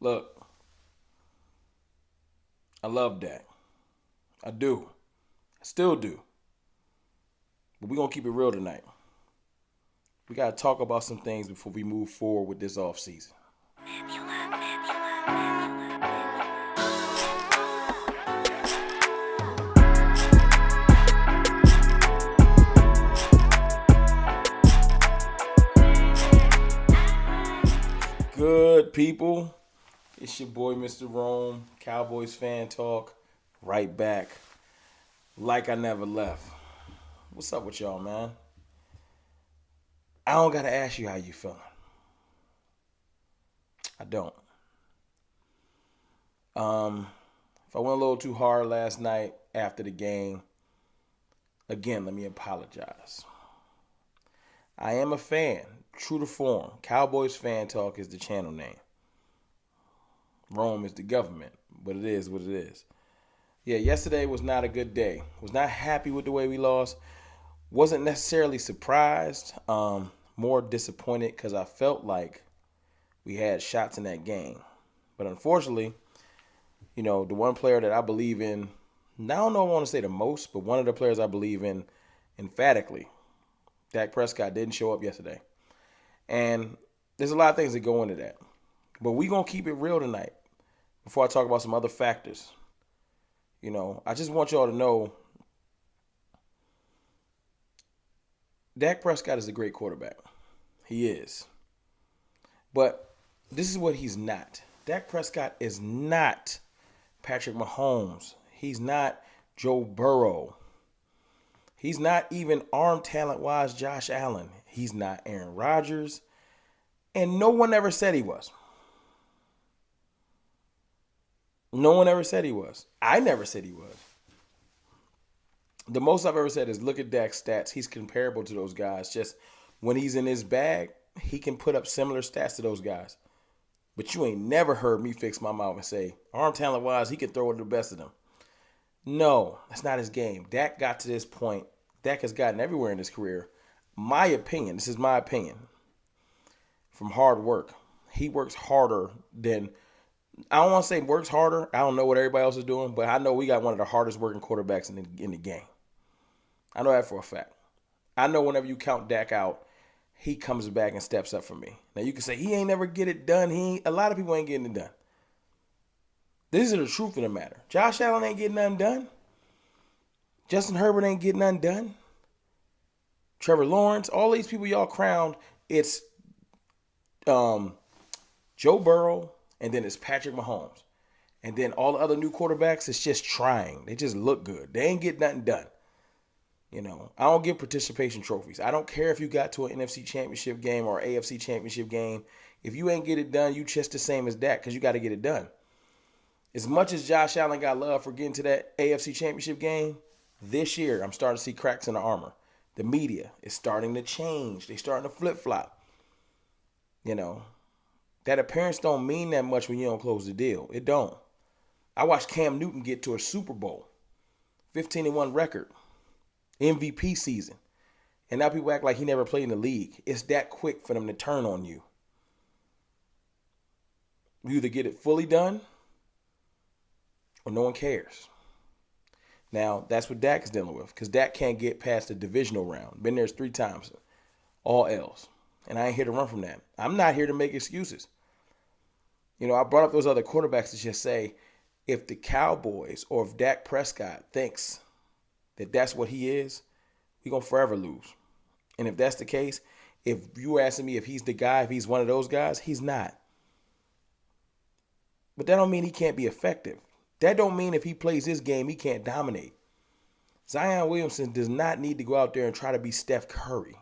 Look, I love Dak. I do. I still do. But we're going to keep it real tonight. We got to talk about some things before we move forward with this offseason. Good people. It's your boy, Mr. Rome, Cowboys fan talk. Right back. Like I never left. What's up with y'all, man? I don't got to ask you how you feeling. I don't. If I went a little too hard last night after the game, again, let me apologize. I am a fan, true to form. Cowboys fan talk is the channel name. Rome is the government, but it is what it is. Yeah, yesterday was not a good day. Was not happy with the way we lost. Wasn't necessarily surprised. More disappointed because I felt like we had shots in that game. But unfortunately, the one player that I believe in, I don't know if I want to say the most, but one of the players I believe in emphatically, Dak Prescott, didn't show up yesterday. And there's a lot of things that go into that. But we're going to keep it real tonight before I talk about some other factors. I just want y'all to know Dak Prescott is a great quarterback. He is. But this is what he's not. Dak Prescott is not Patrick Mahomes. He's not Joe Burrow. He's not even arm talent-wise Josh Allen. He's not Aaron Rodgers. And no one ever said he was. No one ever said he was. I never said he was. The most I've ever said is look at Dak's stats. He's comparable to those guys. Just when he's in his bag, he can put up similar stats to those guys. But you ain't never heard me fix my mouth and say, arm talent-wise, he can throw it to the best of them. No, that's not his game. Dak got to this point. Dak has gotten everywhere in his career. My opinion, this is my opinion, from hard work. He works harder than, I don't want to say works harder. I don't know what everybody else is doing, but I know we got one of the hardest working quarterbacks in the game. I know that for a fact. I know whenever you count Dak out, he comes back and steps up for me. Now you can say he ain't never get it done. A lot of people ain't getting it done. This is the truth of the matter. Josh Allen ain't getting nothing done. Justin Herbert ain't getting nothing done. Trevor Lawrence, all these people y'all crowned, it's Joe Burrow, and then it's Patrick Mahomes. And then all the other new quarterbacks, it's just trying. They just look good. They ain't getting nothing done. I don't give participation trophies. I don't care if you got to an NFC championship game or AFC championship game. If you ain't get it done, you just the same as that because you got to get it done. As much as Josh Allen got love for getting to that AFC championship game, this year I'm starting to see cracks in the armor. The media is starting to change. They're starting to flip-flop. That appearance don't mean that much when you don't close the deal. It don't. I watched Cam Newton get to a Super Bowl, 15-1 record. MVP season. And now people act like he never played in the league. It's that quick for them to turn on you. You either get it fully done or no one cares. Now, that's what Dak is dealing with because Dak can't get past the divisional round. Been there 3 times. All L's. And I ain't here to run from that. I'm not here to make excuses. I brought up those other quarterbacks to just say if the Cowboys or if Dak Prescott thinks that that's what he is, we're going to forever lose. And if that's the case, if you asking me if he's the guy, if he's one of those guys, he's not. But that don't mean he can't be effective. That don't mean if he plays this game, he can't dominate. Zion Williamson does not need to go out there and try to be Steph Curry.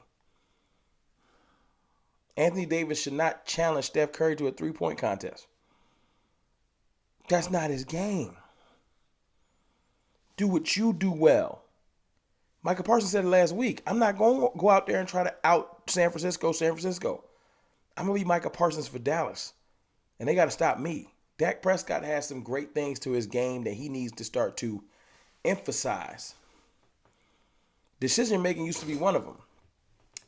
Anthony Davis should not challenge Steph Curry to a 3-point contest. That's not his game. Do what you do well. Michael Parsons said it last week. I'm not going to go out there and try to out San Francisco. I'm going to be Michael Parsons for Dallas. And they got to stop me. Dak Prescott has some great things to his game that he needs to start to emphasize. Decision making used to be one of them.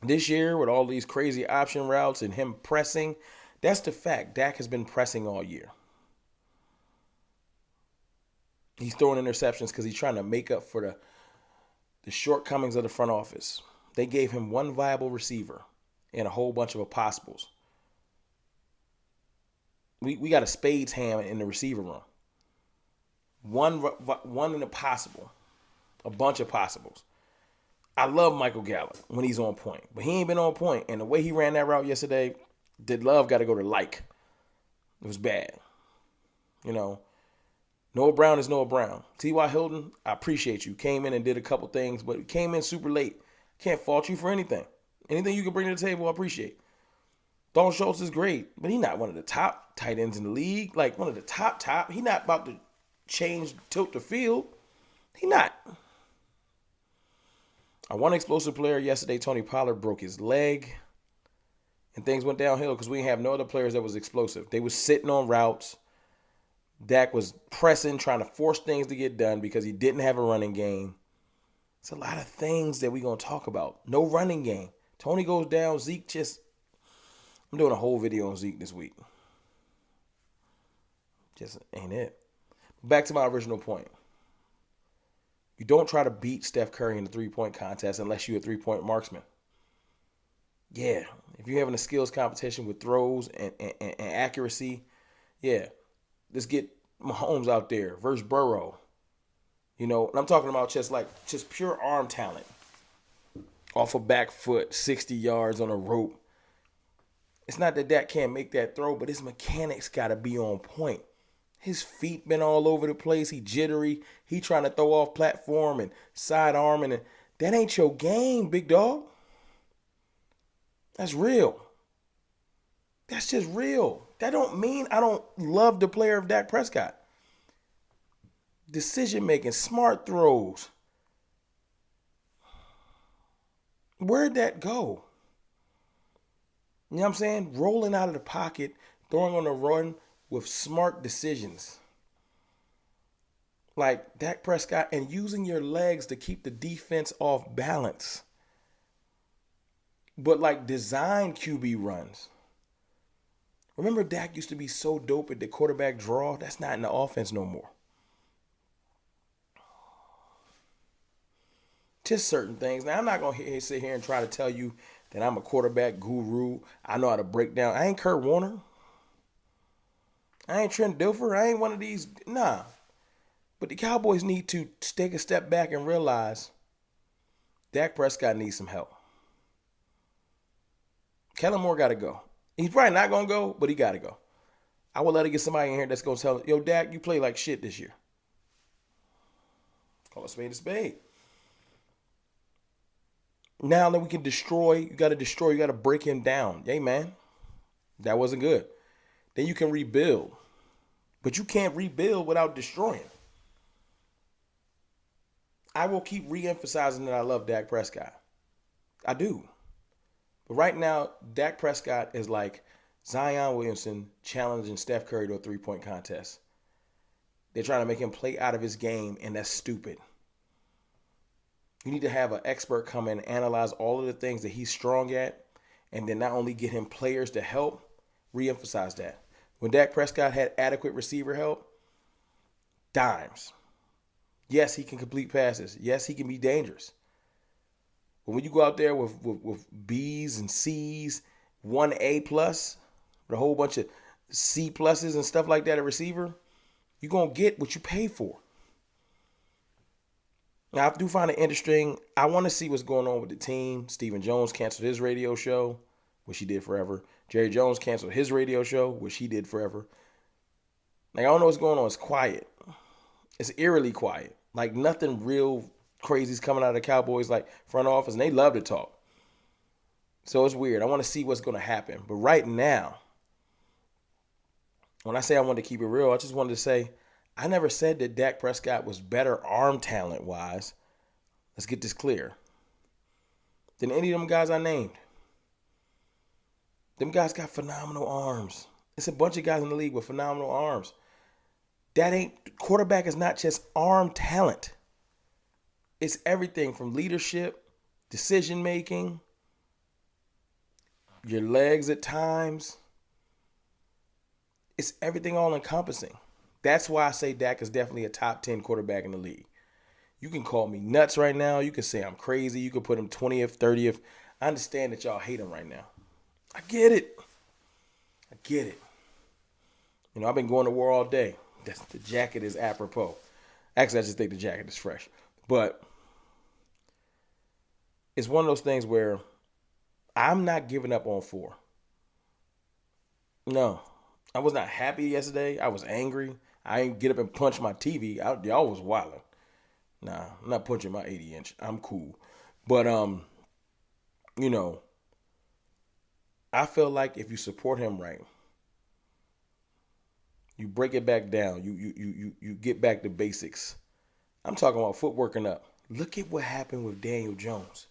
This year, with all these crazy option routes and him pressing, that's the fact. Dak has been pressing all year. He's throwing interceptions because he's trying to make up for the shortcomings of the front office. They gave him one viable receiver and a whole bunch of impossibles. We got a spades hand in the receiver room. One in a possible, a bunch of possibles. I love Michael Gallup when he's on point, but he ain't been on point. And the way he ran that route yesterday, did love got to go to like. It was bad. You know, Noah Brown is Noah Brown. T.Y. Hilton, I appreciate you. Came in and did a couple things, but came in super late. Can't fault you for anything. Anything you can bring to the table, I appreciate. Dalton Schultz is great, but he's not one of the top tight ends in the league. Like one of the top. He's not about to tilt the field. He not. Our one explosive player yesterday, Tony Pollard, broke his leg. And things went downhill because we didn't have no other players that was explosive. They was sitting on routes. Dak was pressing, trying to force things to get done because he didn't have a running game. It's a lot of things that we're going to talk about. No running game. Tony goes down. Zeke just... I'm doing a whole video on Zeke this week. Just ain't it. Back to my original point. You don't try to beat Steph Curry in the three-point contest unless you're a three-point marksman. Yeah, if you're having a skills competition with throws and accuracy, yeah, let's get Mahomes out there versus Burrow. You know, and I'm talking about just pure arm talent. Off a back foot, 60 yards on a rope. It's not that Dak can't make that throw, but his mechanics got to be on point. His feet been all over the place. He jittery. He trying to throw off platform and side arming. And that ain't your game, big dog. That's real. That's just real. That don't mean I don't love the player of Dak Prescott. Decision making, smart throws. Where'd that go? You know what I'm saying? Rolling out of the pocket, throwing on the run with smart decisions. Like Dak Prescott, and using your legs to keep the defense off balance. But like design QB runs. Remember Dak used to be so dope at the quarterback draw? That's not in the offense no more. Just certain things. Now, I'm not going to sit here and try to tell you that I'm a quarterback guru. I know how to break down. I ain't Kurt Warner. I ain't Trent Dilfer. I ain't one of these. Nah. But the Cowboys need to take a step back and realize Dak Prescott needs some help. Kellen Moore got to go. He's probably not going to go, but he got to go. I will let it get somebody in here that's going to tell him, yo, Dak, you play like shit this year. Call a spade a spade. Now that we can destroy, you got to break him down. Hey, man, that wasn't good. Then you can rebuild. But you can't rebuild without destroying. I will keep re-emphasizing that I love Dak Prescott. I do. But right now, Dak Prescott is like Zion Williamson challenging Steph Curry to a three-point contest. They're trying to make him play out of his game, and that's stupid. You need to have an expert come in and analyze all of the things that he's strong at, and then not only get him players to help, re-emphasize that. When Dak Prescott had adequate receiver help, dimes. Yes, he can complete passes. Yes, he can be dangerous. But when you go out there with B's and C's, 1A plus, with a whole bunch of C pluses and stuff like that at receiver, you're going to get what you pay for. Now, I do find it interesting. I want to see what's going on with the team. Stephen Jones canceled his radio show, which he did forever. Jerry Jones canceled his radio show, which he did forever. Like, I don't know what's going on. It's quiet. It's eerily quiet. Like, nothing real crazy is coming out of the Cowboys, like, front office, and they love to talk. So it's weird. I want to see what's going to happen. But right now, when I say I wanted to keep it real, I just wanted to say, I never said that Dak Prescott was better arm talent-wise. Let's get this clear. Than any of them guys I named. Them guys got phenomenal arms. It's a bunch of guys in the league with phenomenal arms. Quarterback is not just arm talent. It's everything from leadership, decision-making, your legs at times. It's everything all-encompassing. That's why I say Dak is definitely a top 10 quarterback in the league. You can call me nuts right now. You can say I'm crazy. You can put him 20th, 30th. I understand that y'all hate him right now. I get it. I get it. I've been going to war all day. The jacket is apropos. Actually, I just think the jacket is fresh. But it's one of those things where I'm not giving up on 4. No. I was not happy yesterday. I was angry. I didn't get up and punch my TV. Y'all was wilding. Nah, I'm not punching my 80-inch. I'm cool. But you know, I feel like if you support him right, you break it back down. You get back to basics. I'm talking about footworking up. Look at what happened with Daniel Jones.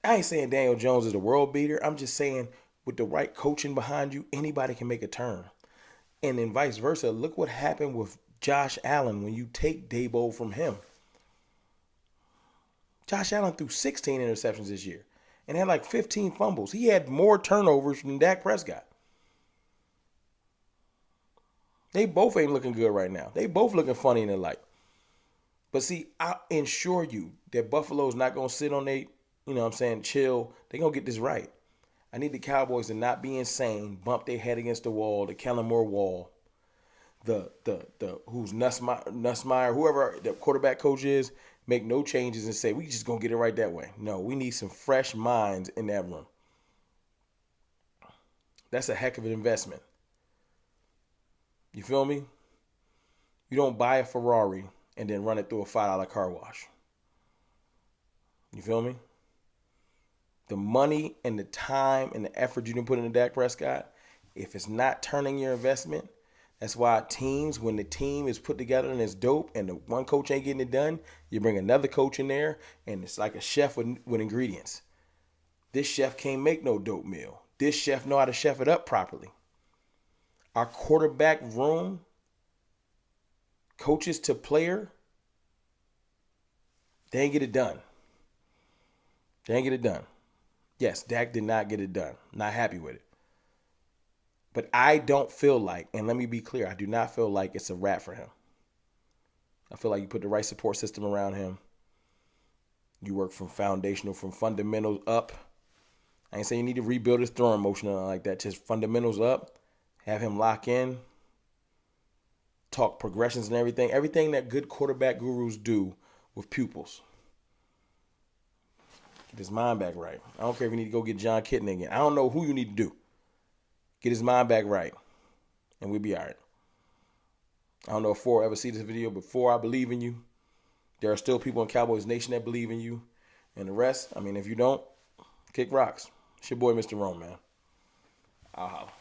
I ain't saying Daniel Jones is a world beater. I'm just saying with the right coaching behind you, anybody can make a turn. And then vice versa. Look what happened with Josh Allen when you take Dabo from him. Josh Allen threw 16 interceptions this year and had like 15 fumbles. He had more turnovers than Dak Prescott. They both ain't looking good right now. They both looking funny in the light. But see, I ensure you that Buffalo's not going to sit on chill. They're going to get this right. I need the Cowboys to not be insane, bump their head against the wall, the Kellen Moore wall, the who's Nussmeier, whoever the quarterback coach is, make no changes and say, we just going to get it right that way. No, we need some fresh minds in that room. That's a heck of an investment. You feel me? You don't buy a Ferrari and then run it through a $5 car wash. You feel me? The money and the time and the effort you didn't put into Dak Prescott, if it's not turning your investment, that's why teams, when the team is put together and it's dope and the one coach ain't getting it done, you bring another coach in there and it's like a chef with ingredients. This chef can't make no dope meal. This chef know how to chef it up properly. Our quarterback room, coaches to player, they ain't get it done. They ain't get it done. Yes, Dak did not get it done. Not happy with it. But I don't feel like, and let me be clear, I do not feel like it's a wrap for him. I feel like you put the right support system around him. You work from fundamentals up. I ain't saying you need to rebuild his throwing motion or like that. Just fundamentals up. Have him lock in. Talk progressions and everything. Everything that good quarterback gurus do with pupils. Get his mind back right. I don't care if you need to go get John Kitna again. I don't know who you need to do. Get his mind back right. And we'll be all right. I don't know if 4 ever see this video, but 4, I believe in you. There are still people in Cowboys Nation that believe in you. And the rest, if you don't, kick rocks. It's your boy, Mr. Rome, man. I'll holla.